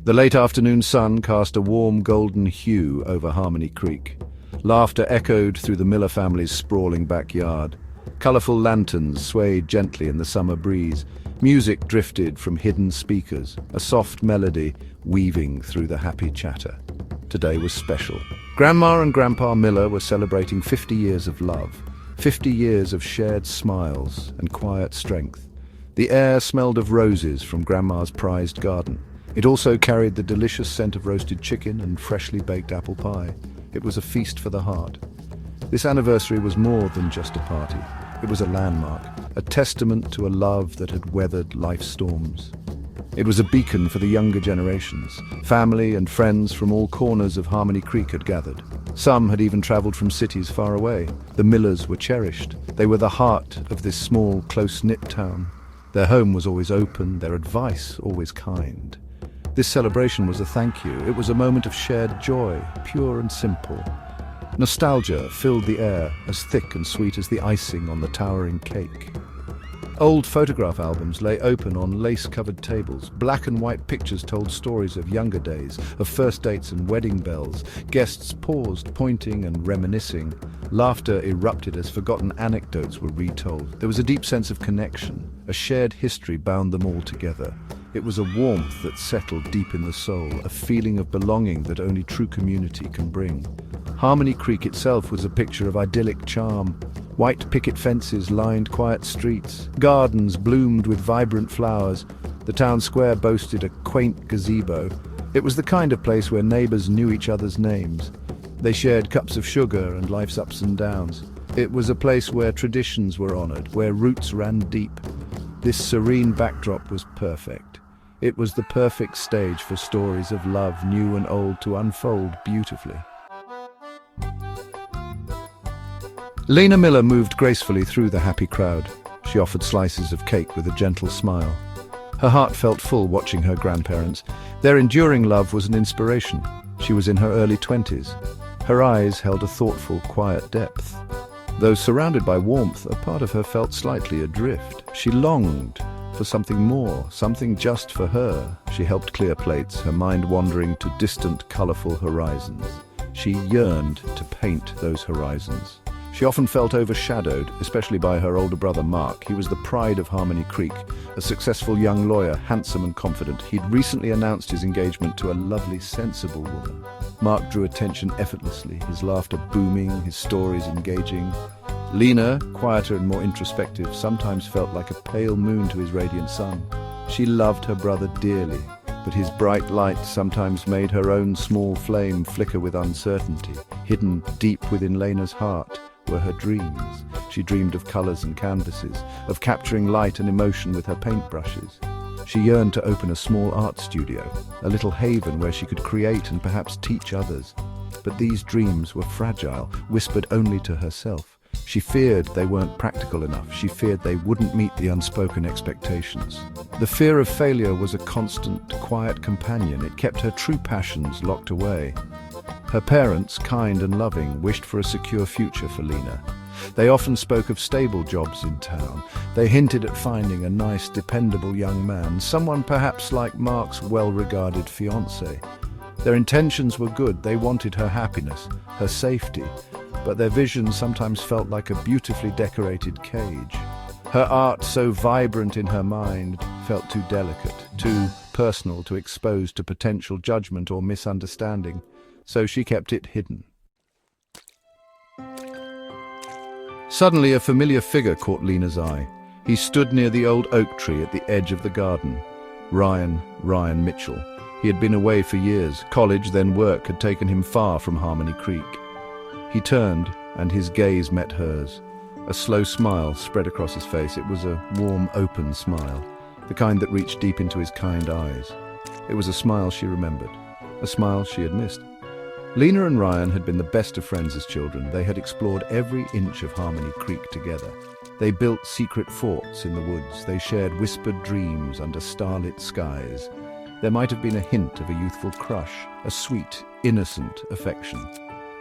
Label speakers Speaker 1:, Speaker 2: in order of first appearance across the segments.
Speaker 1: The late afternoon sun cast a warm golden hue over Harmony Creek. Laughter echoed through the Miller family's sprawling backyard. Colorful lanterns swayed gently in the summer breeze. Music drifted from hidden speakers, a soft melody weaving through the happy chatter. Today was special. Grandma and Grandpa Miller were celebrating 50 years of love, 50 years of shared smiles and quiet strength. The air smelled of roses from Grandma's prized garden. It also carried the delicious scent of roasted chicken and freshly baked apple pie. It was a feast for the heart. This anniversary was more than just a party. It was a landmark, a testament to a love that had weathered life's storms. It was a beacon for the younger generations. Family and friends from all corners of Harmony Creek had gathered. Some had even traveled from cities far away. The Millers were cherished. They were the heart of this small, close-knit town. Their home was always open, their advice always kind. This celebration was a thank you. It was a moment of shared joy, pure and simple. Nostalgia filled the air, as thick and sweet as the icing on the towering cake. Old photograph albums lay open on lace-covered tables. Black and white pictures told stories of younger days, of first dates and wedding bells. Guests paused, pointing and reminiscing. Laughter erupted as forgotten anecdotes were retold. There was a deep sense of connection. A shared history bound them all together. It was a warmth that settled deep in the soul, a feeling of belonging that only true community can bring. Harmony Creek itself was a picture of idyllic charm. White picket fences lined quiet streets. Gardens bloomed with vibrant flowers. The town square boasted a quaint gazebo. It was the kind of place where neighbors knew each other's names. They shared cups of sugar and life's ups and downs. It was a place where traditions were honored, where roots ran deep. This serene backdrop was perfect. It was the perfect stage for stories of love, new and old, to unfold beautifully. Lena Miller moved gracefully through the happy crowd. She offered slices of cake with a gentle smile. Her heart felt full watching her grandparents. Their enduring love was an inspiration. She was in her early 20s. Her eyes held a thoughtful, quiet depth. Though surrounded by warmth, a part of her felt slightly adrift. She longed for something more, something just for her. She helped clear plates, her mind wandering to distant, colorful horizons. She yearned to paint those horizons. She often felt overshadowed, especially by her older brother Mark. He was the pride of Harmony Creek, a successful young lawyer, handsome and confident. He'd recently announced his engagement to a lovely, sensible woman. Mark drew attention effortlessly, his laughter booming, his stories engaging. Lena, quieter and more introspective, sometimes felt like a pale moon to his radiant sun. She loved her brother dearly, but his bright light sometimes made her own small flame flicker with uncertainty. Hidden deep within Lena's heart were her dreams. She dreamed of colors and canvases, of capturing light and emotion with her paintbrushes. She yearned to open a small art studio, a little haven where she could create and perhaps teach others. But these dreams were fragile, whispered only to herself. She feared they weren't practical enough. She feared they wouldn't meet the unspoken expectations. The fear of failure was a constant, quiet companion. It kept her true passions locked away. Her parents, kind and loving, wished for a secure future for Lena. They often spoke of stable jobs in town. They hinted at finding a nice, dependable young man, someone perhaps like Mark's well-regarded fiancé. Their intentions were good. They wanted her happiness, her safety, but their vision sometimes felt like a beautifully decorated cage. Her art, so vibrant in her mind, felt too delicate, too personal to expose to potential judgment or misunderstanding, so she kept it hidden. Suddenly, a familiar figure caught Lena's eye. He stood near the old oak tree at the edge of the garden. Ryan Mitchell. He had been away for years. College, then work, had taken him far from Harmony Creek. He turned, and his gaze met hers. A slow smile spread across his face. It was a warm, open smile, the kind that reached deep into his kind eyes. It was a smile she remembered, a smile she had missed. Lena and Ryan had been the best of friends as children. They had explored every inch of Harmony Creek together. They built secret forts in the woods. They shared whispered dreams under starlit skies. There might have been a hint of a youthful crush, a sweet, innocent affection.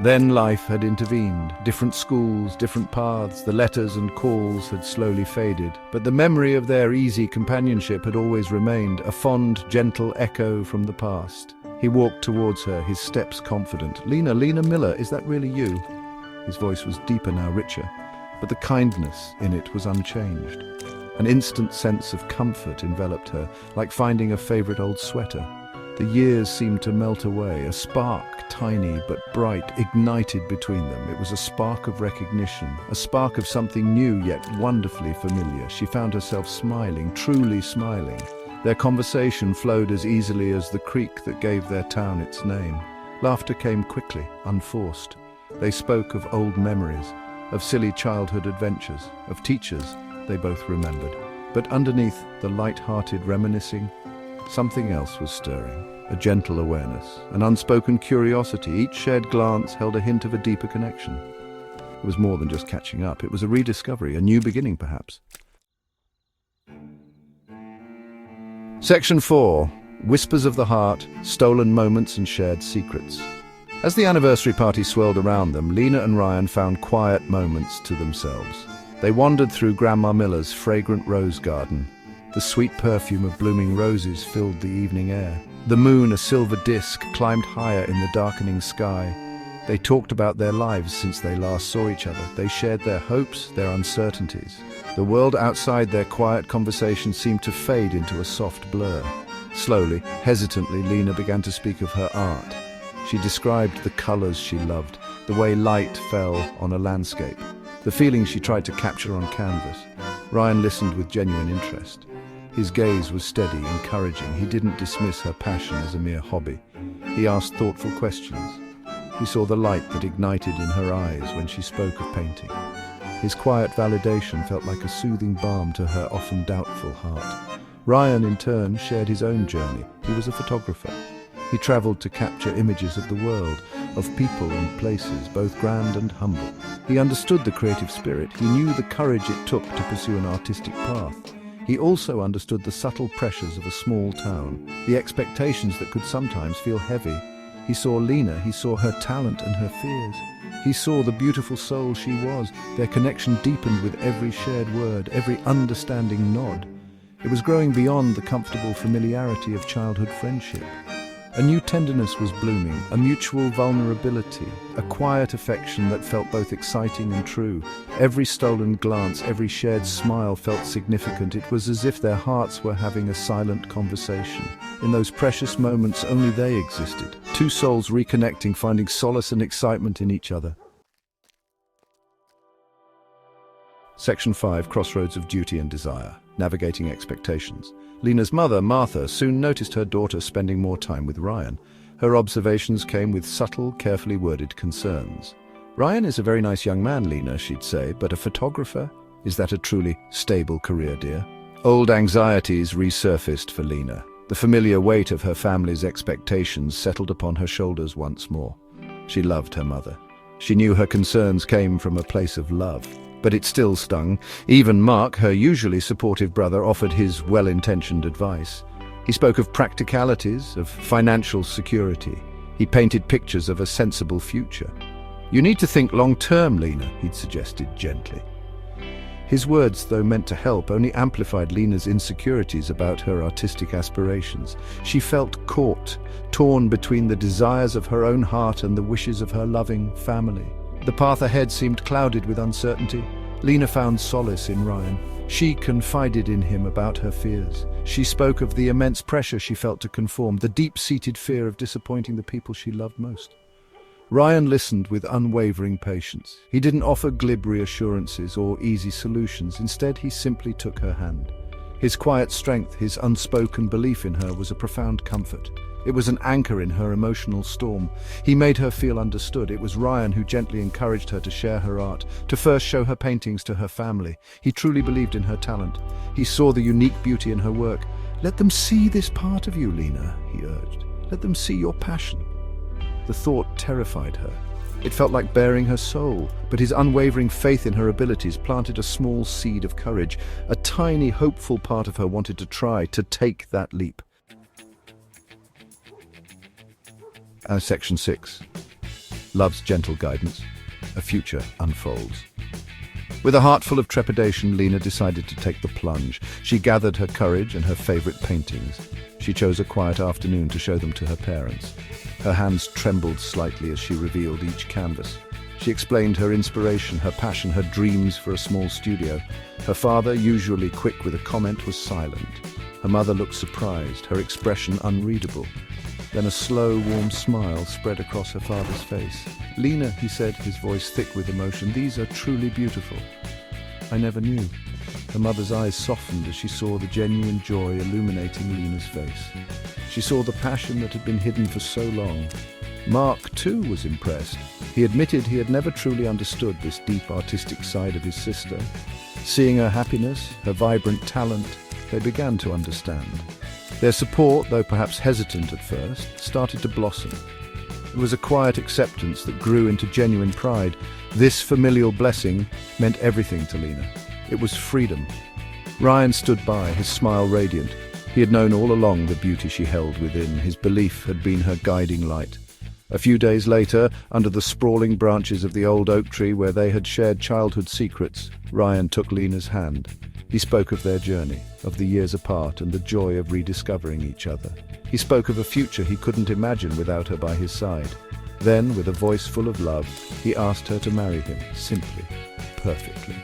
Speaker 1: Then life had intervened. Different schools, different paths, the letters and calls had slowly faded. But the memory of their easy companionship had always remained, a fond, gentle echo from the past. He walked towards her, his steps confident. Lena Miller, is that really you?" His voice was deeper now, richer, but the kindness in it was unchanged. An instant sense of comfort enveloped her, like finding a favorite old sweater. The years seemed to melt away. A spark, tiny but bright, ignited between them. It was a spark of recognition, a spark of something new yet wonderfully familiar. She found herself smiling, truly smiling. Their conversation flowed as easily as the creek that gave their town its name. Laughter came quickly, unforced. They spoke of old memories, of silly childhood adventures, of teachers they both remembered. But underneath the light-hearted reminiscing, something else was stirring, a gentle awareness, an unspoken curiosity. Each shared glance held a hint of a deeper connection. It was more than just catching up. It was a rediscovery, a new beginning, perhaps. Section 4. Whispers of the Heart, Stolen Moments and Shared Secrets. As the anniversary party swirled around them, Lena and Ryan found quiet moments to themselves. They wandered through Grandma Miller's fragrant rose garden. The sweet perfume of blooming roses filled the evening air. The moon, a silver disk, climbed higher in the darkening sky. They talked about their lives since they last saw each other. They shared their hopes, their uncertainties. The world outside their quiet conversation seemed to fade into a soft blur. Slowly, hesitantly, Lena began to speak of her art. She described the colors she loved, the way light fell on a landscape, the feelings she tried to capture on canvas. Ryan listened with genuine interest. His gaze was steady, encouraging. He didn't dismiss her passion as a mere hobby. He asked thoughtful questions. He saw the light that ignited in her eyes when she spoke of painting. His quiet validation felt like a soothing balm to her often doubtful heart. Ryan, in turn, shared his own journey. He was a photographer. He traveled to capture images of the world, of people and places, both grand and humble. He understood the creative spirit. He knew the courage it took to pursue an artistic path. He also understood the subtle pressures of a small town, the expectations that could sometimes feel heavy. He saw Lena, he saw her talent and her fears. He saw the beautiful soul she was. Their connection deepened with every shared word, every understanding nod. It was growing beyond the comfortable familiarity of childhood friendship. A new tenderness was blooming, a mutual vulnerability, a quiet affection that felt both exciting and true. Every stolen glance, every shared smile felt significant. It was as if their hearts were having a silent conversation. In those precious moments, only they existed. Two souls reconnecting, finding solace and excitement in each other. Section 5. Crossroads of Duty and Desire. Navigating Expectations. Lena's mother, Martha, soon noticed her daughter spending more time with Ryan. Her observations came with subtle, carefully worded concerns. "Ryan is a very nice young man, Lena," she'd say, "but a photographer? Is that a truly stable career, dear?" Old anxieties resurfaced for Lena. The familiar weight of her family's expectations settled upon her shoulders once more. She loved her mother. She knew her concerns came from a place of love. But it still stung. Even Mark, her usually supportive brother, offered his well-intentioned advice. He spoke of practicalities, of financial security. He painted pictures of a sensible future. "You need to think long-term, Lena," he'd suggested gently. His words, though meant to help, only amplified Lena's insecurities about her artistic aspirations. She felt caught, torn between the desires of her own heart and the wishes of her loving family. The path ahead seemed clouded with uncertainty. Lena found solace in Ryan. She confided in him about her fears. She spoke of the immense pressure she felt to conform, the deep-seated fear of disappointing the people she loved most. Ryan listened with unwavering patience. He didn't offer glib reassurances or easy solutions. Instead, he simply took her hand. His quiet strength, his unspoken belief in her, was a profound comfort. It was an anchor in her emotional storm. He made her feel understood. It was Ryan who gently encouraged her to share her art, to first show her paintings to her family. He truly believed in her talent. He saw the unique beauty in her work. "Let them see this part of you, Lena," he urged. "Let them see your passion." The thought terrified her. It felt like bearing her soul, but his unwavering faith in her abilities planted a small seed of courage. A tiny, hopeful part of her wanted to try, to take that leap. Section 6. love's gentle guidance. A future unfolds. With a heart full of trepidation, Lena decided to take the plunge. She gathered her courage and her favorite paintings. She chose a quiet afternoon to show them to her parents. Her hands trembled slightly as she revealed each canvas. She explained her inspiration, her passion, her dreams for a small studio. Her father, usually quick with a comment, was silent. Her mother looked surprised, her expression unreadable. Then a slow, warm smile spread across her father's face. "Lena," he said, his voice thick with emotion, "these are truly beautiful. I never knew." Her mother's eyes softened as she saw the genuine joy illuminating Lena's face. She saw the passion that had been hidden for so long. Mark, too, was impressed. He admitted he had never truly understood this deep artistic side of his sister. Seeing her happiness, her vibrant talent, they began to understand. Their support, though perhaps hesitant at first, started to blossom. It was a quiet acceptance that grew into genuine pride. This familial blessing meant everything to Lena. It was freedom. Ryan stood by, his smile radiant. He had known all along the beauty she held within. His belief had been her guiding light. A few days later, under the sprawling branches of the old oak tree where they had shared childhood secrets, Ryan took Lena's hand. He spoke of their journey, of the years apart and the joy of rediscovering each other. He spoke of a future he couldn't imagine without her by his side. Then, with a voice full of love, he asked her to marry him, simply, perfectly.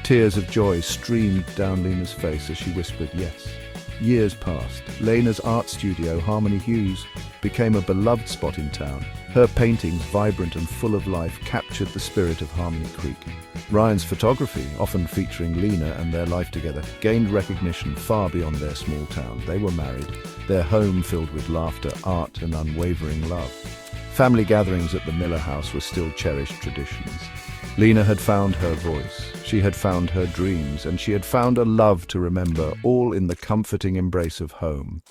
Speaker 1: Tears of joy streamed down Lena's face as she whispered yes. Years passed. Lena's art studio, Harmony Hues, became a beloved spot in town. Her paintings, vibrant and full of life, captured the spirit of Harmony Creek. Ryan's photography, often featuring Lena and their life together, gained recognition far beyond their small town. They were married, their home filled with laughter, art and unwavering love. Family gatherings at the Miller house were still cherished traditions. Lena had found her voice, she had found her dreams, and she had found a love to remember, all in the comforting embrace of home.